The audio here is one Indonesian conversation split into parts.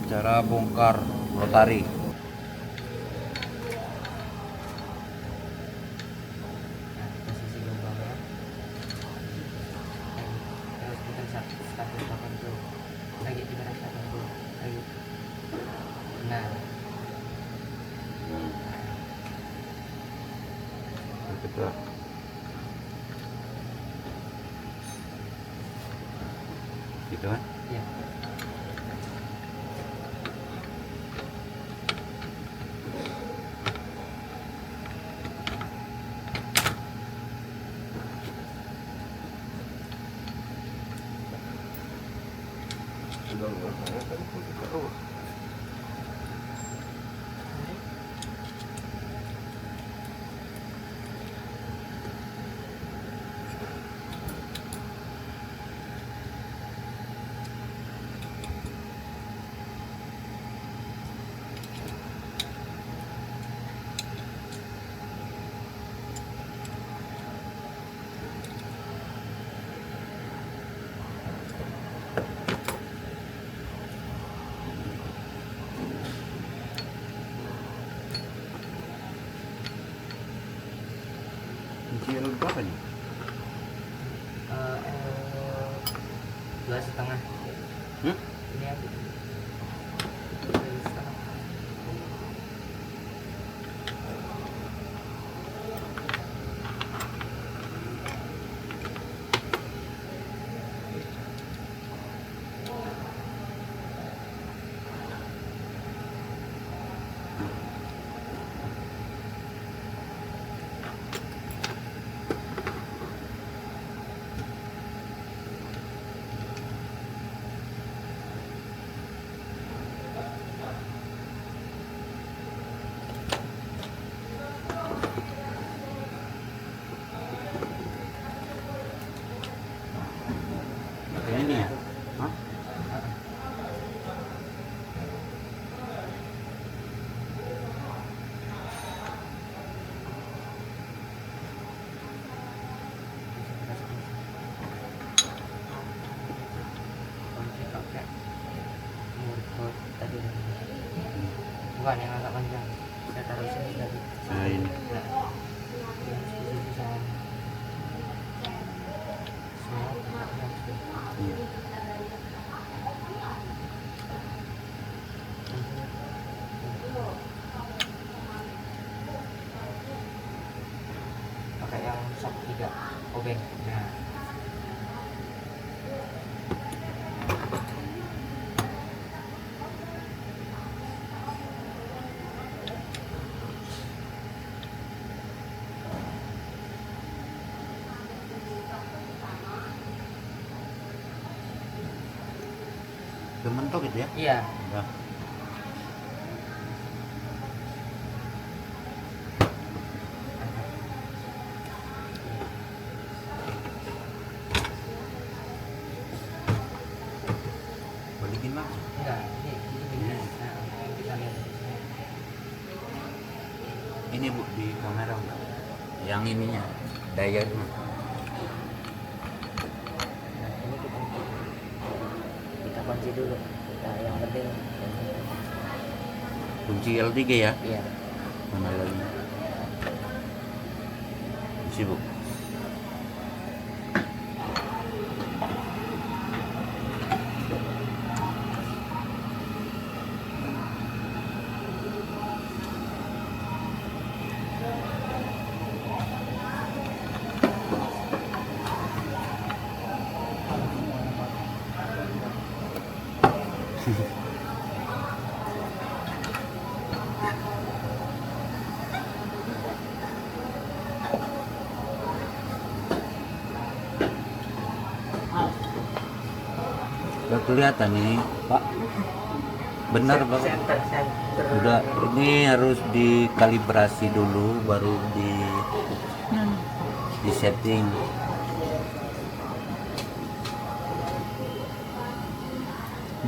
Cara bongkar rotari. Posisi lubangnya terus kita 180 lagi 380 lagi. Nah Betul. Gitu kan? ya. Kunci L berapa nih? 2,5. Ini aku 2,5. Pakai ini ya? Hah? Kunci pakai murkot tadi. Bukan yang agak panjang. Saya taruh sini tadi. Nah ini. Nah, yang posisi sama. Semua tempatnya sudah. Iya. Pakai yang shock 3 obeng. Nah Udah mentok gitu ya? iya. Udah. Balikin langsung. Enggak, ini nah, kita lihat. Ini Bu di kamera Bu. Yang ininya dayanya. Nah, ini kita kunci dulu. Nah, yang penting Kunci L3 ya? iya. Mana lagi? Isi Bu. Udah kelihatan ini Pak, benar Pak. Center. Udah, ini harus dikalibrasi dulu baru di setting.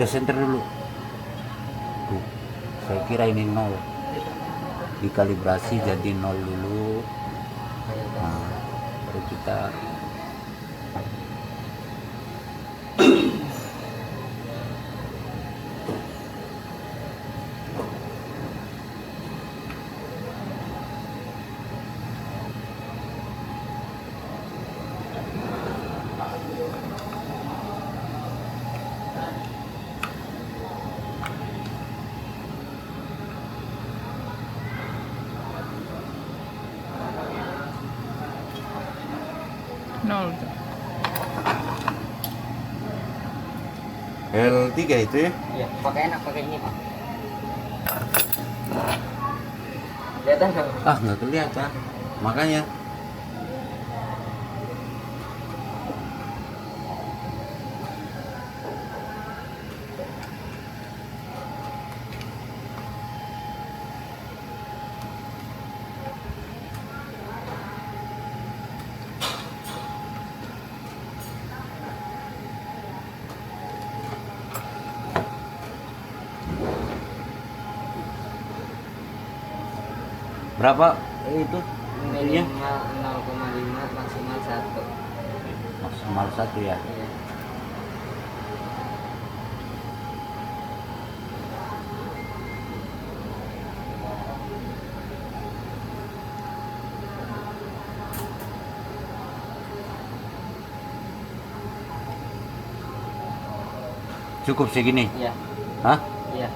Udah center dulu tuh, saya kira ini 0, dikalibrasi jadi 0 dulu. Nah, baru kita nol tuh. L3 itu ya. Iya, pakai enak pakai ini Pak. Kelihatan nggak? Ah, nggak kelihatan. Makanya berapa itu ininya? Minimal 0,5 maksimal 1. Maksimal 1 ya. Iya. Cukup segini. Iya. Hah? Iya.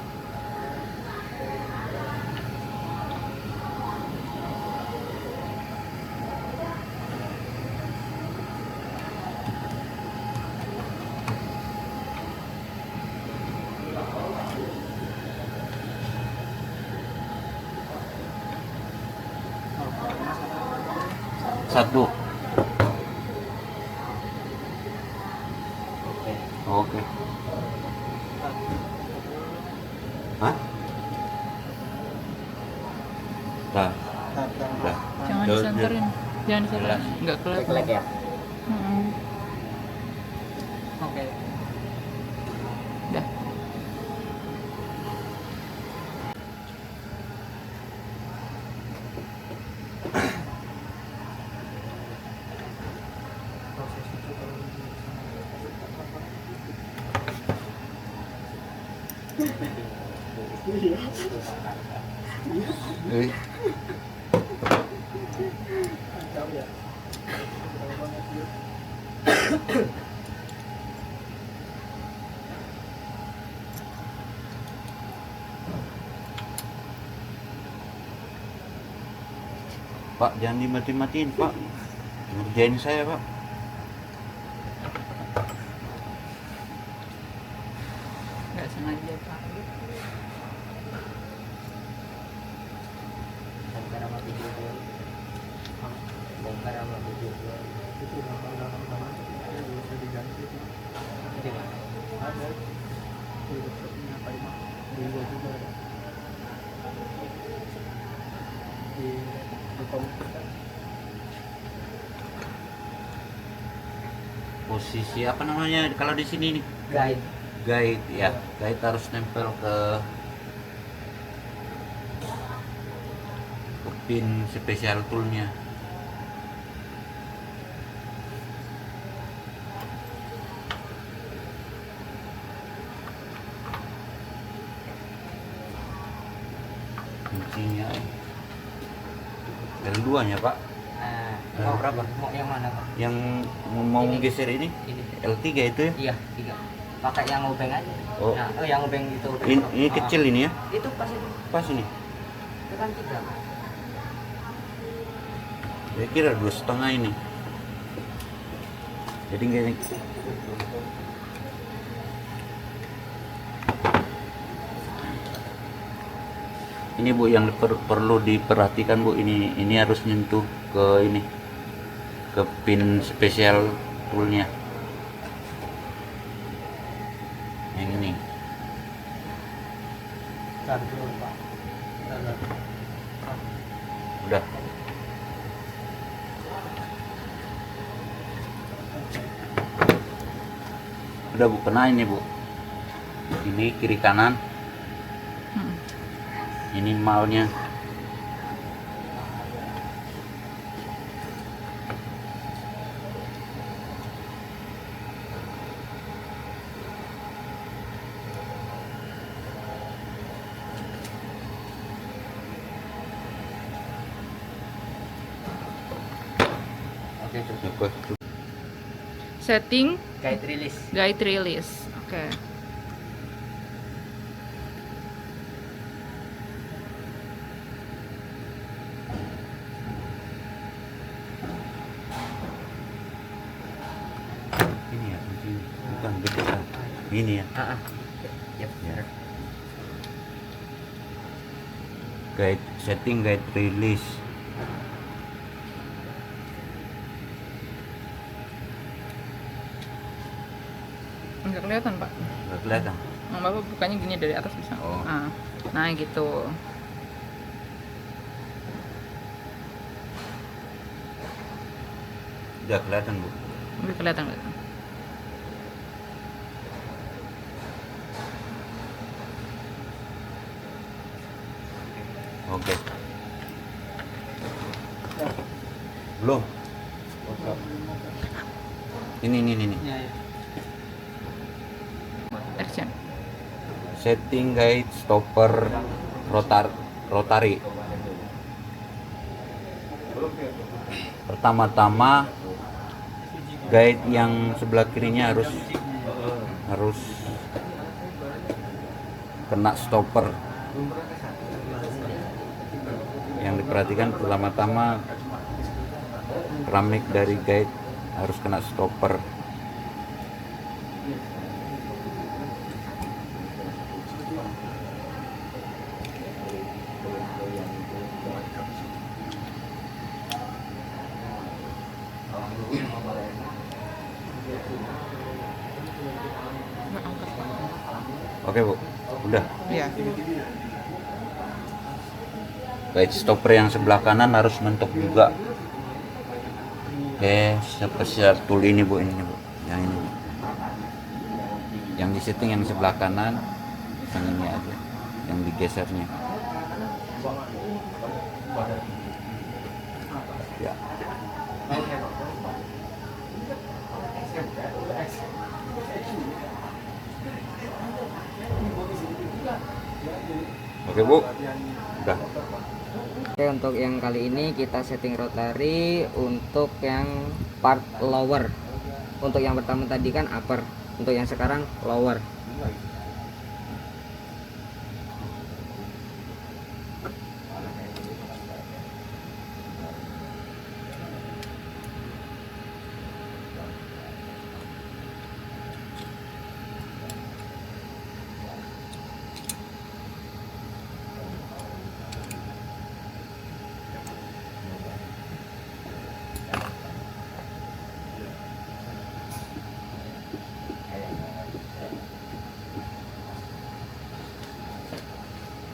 Satu. Oke. Oke. Hah? Dah. Dah. Jangan Jauh, disenterin. Jangan disenterin. Jelas. Nggak Klik kelihatan. ya. Mm-mm. Oke. Dah. Eh, Pak, jangan dimati-matiin, Pak. Ngerjain saya, Pak. Nggak sengaja Pak. Bongkar sama video dulu. Bongkar sama video dulu. Itu udah bisa diganti itu. Di mana? Ada di websitenya apa ini di gua juga ada di komputer. Posisi apa namanya kalau di sini nih? Guide. Guide ya. Guide harus nempel ke pin spesial toolnya. Kuncinya L2 nya, Pak. Mau berapa? Mau yang mana Pak? Yang mau Ini. geser ini Ini. L3 itu ya. Iya, 3. Pakai yang ngobeng aja. Oh. Nah, yang ngobeng itu. Ini kecil ini ya. Itu pas itu. Pas ini. Itu kan 3. Saya kira 2,5 ini. Jadi nggak. Ini Bu yang perlu diperhatikan Bu, ini harus nyentuh ke ini, ke pin spesial toolnya yang ini. Cari dulu Pak. Ada. Udah. Udah Bu, kena ini Bu. Ini kiri kanan. Mm. Ini malnya. Oke, cukup. Cukup. Setting Guide release. guide release. Oke. Ini ya, kunci. Bukan beda kan? Ini ya. Yep. Ya. Guide setting, guide release. Nggak kelihatan Pak. Nggak kelihatan. Bapak bukanya gini dari atas bisa. Oh. Nah gitu. Udah kelihatan Bu. Udah kelihatan. Oke. Belum. Ini. Ya, ya. Action. Setting guide stopper rotary. Pertama-tama guide yang sebelah kirinya harus kena stopper. Yang diperhatikan pertama-tama keramik dari guide harus kena stopper. Nggak angkat Pak. Oke Bu, udah. Iya. Guide stopper yang sebelah kanan harus mentok juga. Spesial tool ini Bu, ini Bu, yang ini Bu. Yang di setting yang sebelah kanan, yang ini aja, yang digesernya. Ya. Oke Bu, udah. Oke, untuk yang kali ini kita setting rotary untuk yang part lower. Untuk yang pertama tadi kan upper, untuk yang sekarang lower.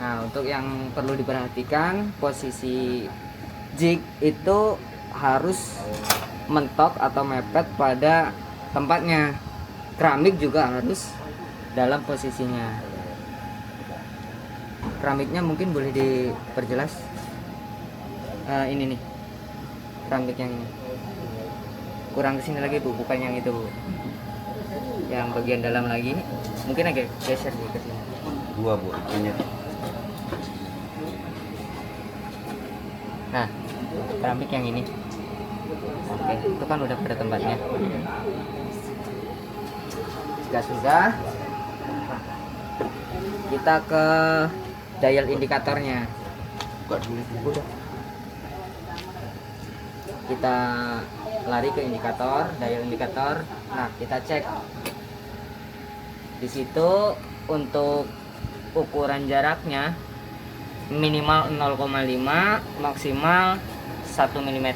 Nah, untuk yang perlu diperhatikan, posisi jig itu harus mentok atau mepet pada tempatnya. Keramik juga harus dalam posisinya. Keramiknya mungkin boleh diperjelas. Ini nih, keramik yang ini. Kurang kesini lagi Bu, bukan yang itu Bu. Yang bagian dalam lagi, mungkin agak geser nih ke sini. Dua Bu, ini. Nah, keramik yang ini. Oke, itu kan udah pada tempatnya. Jika sudah, kita ke dial indikatornya. Buka dulu. Udah. Kita lari ke indikator, dial indikator. Nah, kita cek. Di situ untuk ukuran jaraknya minimal 0,5, maksimal 1 mm.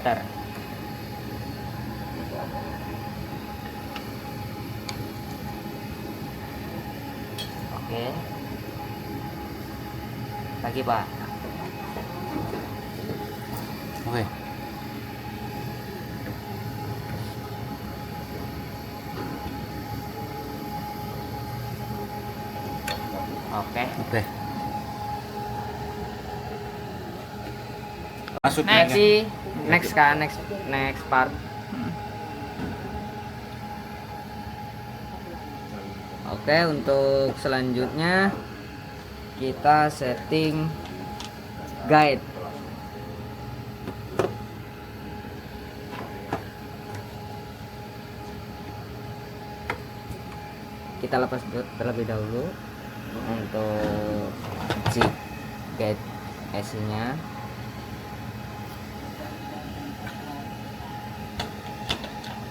Oke. Lagi Pak. Oke. Oke. Masuk Next kan, next part. Oke, untuk selanjutnya kita setting guide. Kita lepas terlebih dahulu untuk jig guide IC-nya.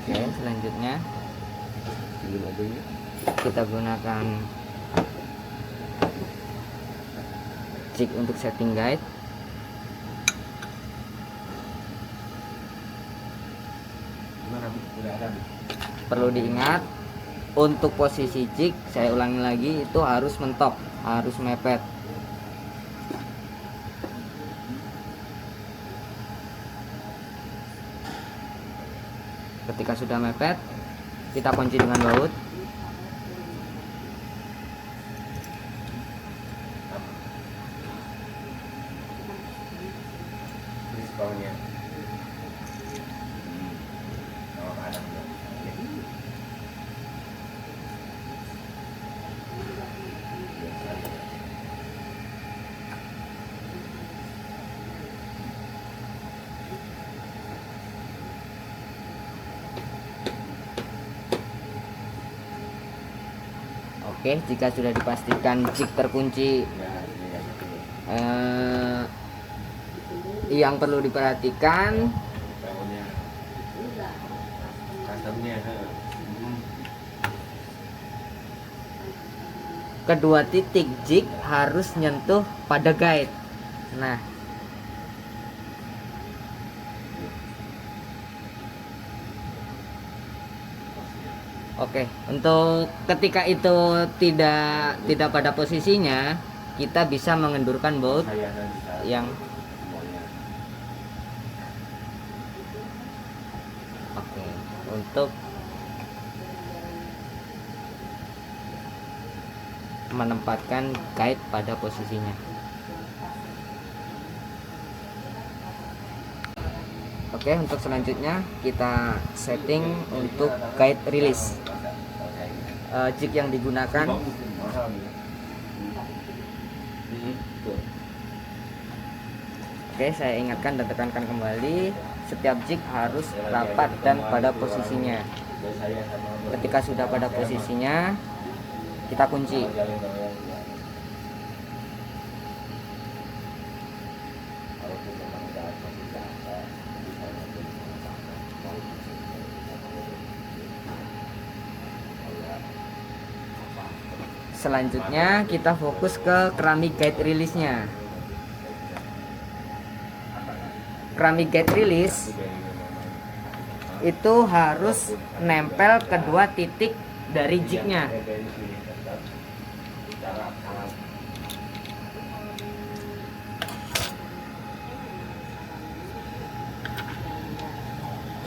Oke, selanjutnya kita gunakan jig untuk setting guide. Perlu diingat untuk posisi jig, saya ulangi lagi, itu harus mentok, harus mepet. Ketika sudah mepet, kita kunci dengan baut. Oke, jika sudah dipastikan jig terkunci, yang perlu diperhatikan kedua titik jig harus nyentuh pada guide. Nah, oke, untuk ketika itu tidak pada posisinya, kita bisa mengendurkan baut yang oke, untuk menempatkan guide pada posisinya. Oke, untuk selanjutnya kita setting untuk guide release. Jig yang digunakan oke, saya ingatkan dan tekankan kembali, setiap jig harus rapat dan pada posisinya. Ketika sudah pada posisinya, kita kunci. Selanjutnya kita fokus ke keramik guide release-nya. Keramik guide release itu harus nempel kedua titik dari jignya.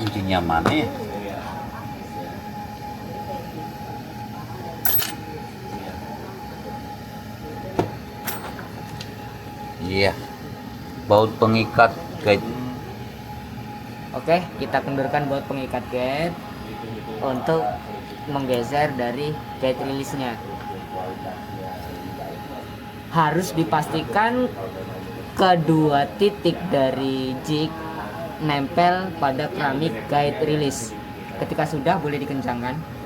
Kuncinya mana ya? Iya, baut pengikat guide. Oke, kita kendurkan baut pengikat guide untuk menggeser dari guide release-nya. Harus dipastikan kedua titik dari jig nempel pada keramik guide release. Ketika sudah, boleh dikencangkan.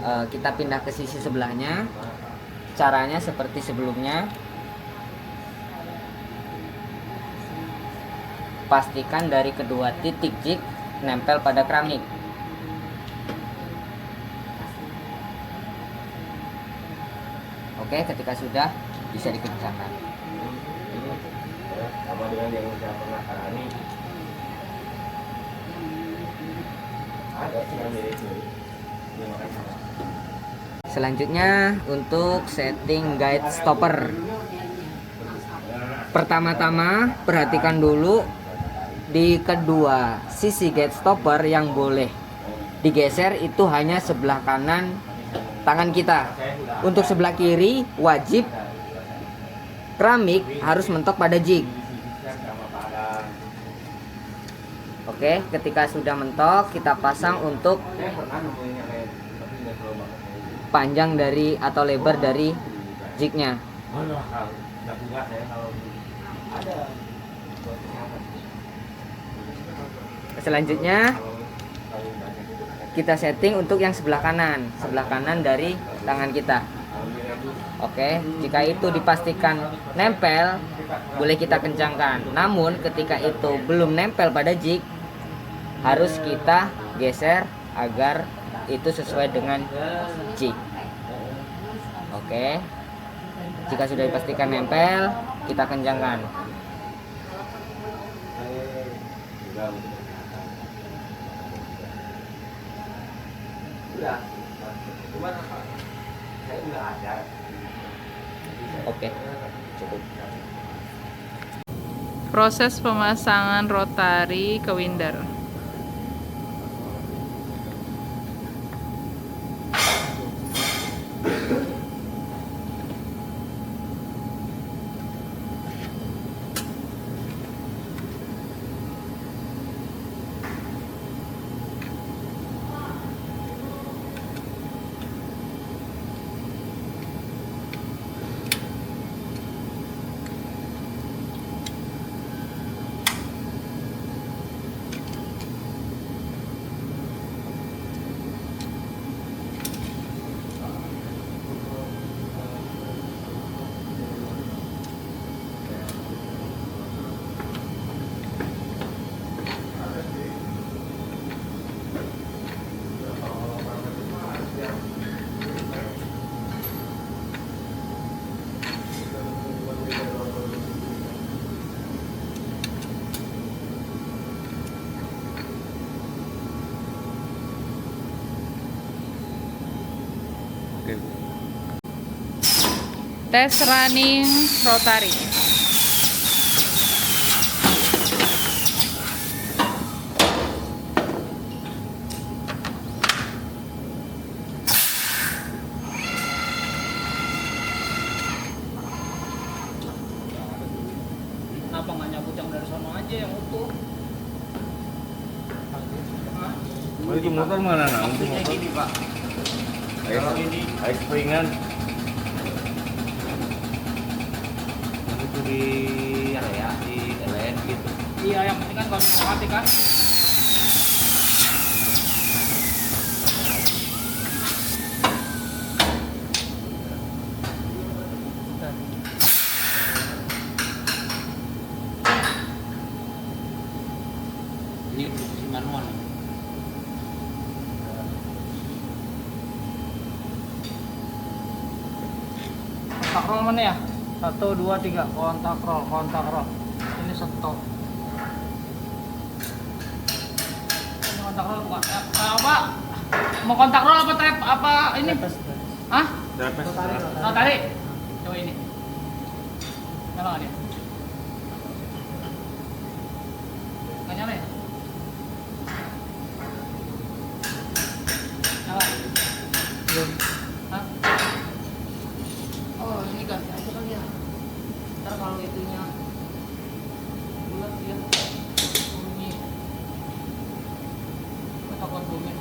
Kita pindah ke sisi sebelahnya. Caranya seperti sebelumnya. Pastikan dari kedua titik jig nempel pada keramik. Oke, ketika sudah, bisa dikencangkan. Selanjutnya untuk setting guide stopper. Pertama-tama perhatikan dulu di kedua sisi guide stopper yang boleh digeser itu hanya sebelah kanan tangan kita. Untuk sebelah kiri wajib keramik harus mentok pada jig. Oke, ketika sudah mentok, kita pasang untuk panjang dari atau lebar dari jignya. Selanjutnya kita setting untuk yang sebelah kanan dari tangan kita. Oke, jika itu dipastikan nempel, boleh kita kencangkan. Namun ketika itu belum nempel pada jig, harus kita geser agar itu sesuai dengan jig. Oke. Jika sudah dipastikan nempel, kita kencangkan. Oke, cukup. Proses pemasangan rotari ke winder. Oke Bu. Tes running rotari. Kenapa nggak nyabut yang dari sono aja yang utuh? Beli motor mana nak? Untuk Kayak motor. gini Pak. Kalau ini air springan. Itu di area di LN gitu. Iya, yang penting kan kalau bisa mati kan. Ini posisi manual. Kontak roll mana ya? 1, 2, 3. Kontak roll, kontak roll. Ini stop. Ini kontak roll bukan? Apa? Mau kontak roll apa trap? Apa ini? Hah? Dapat. Oh, tarik. Coba ini. Nyala nggak dia? Nggak nyala ya? Nyala? Belum. Hah? Oh, ini ganti aja kali ya. Ntar kalau itunya bulat dia bunyi. Kita takut bunyi.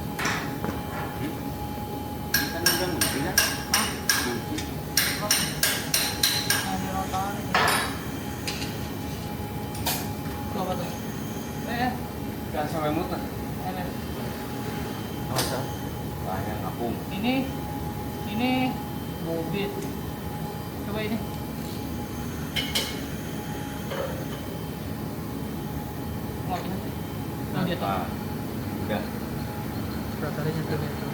Kan udah mungkin kan? Hah? Mungkin. Nah, di rotari. Itu apa tuh? Jangan sampai muter. Eh. Masa? Banyak ngapung. Ini bobit. Coba ini. Mau ini. Nah, dia tuh. Udah. Rotarinya tuh.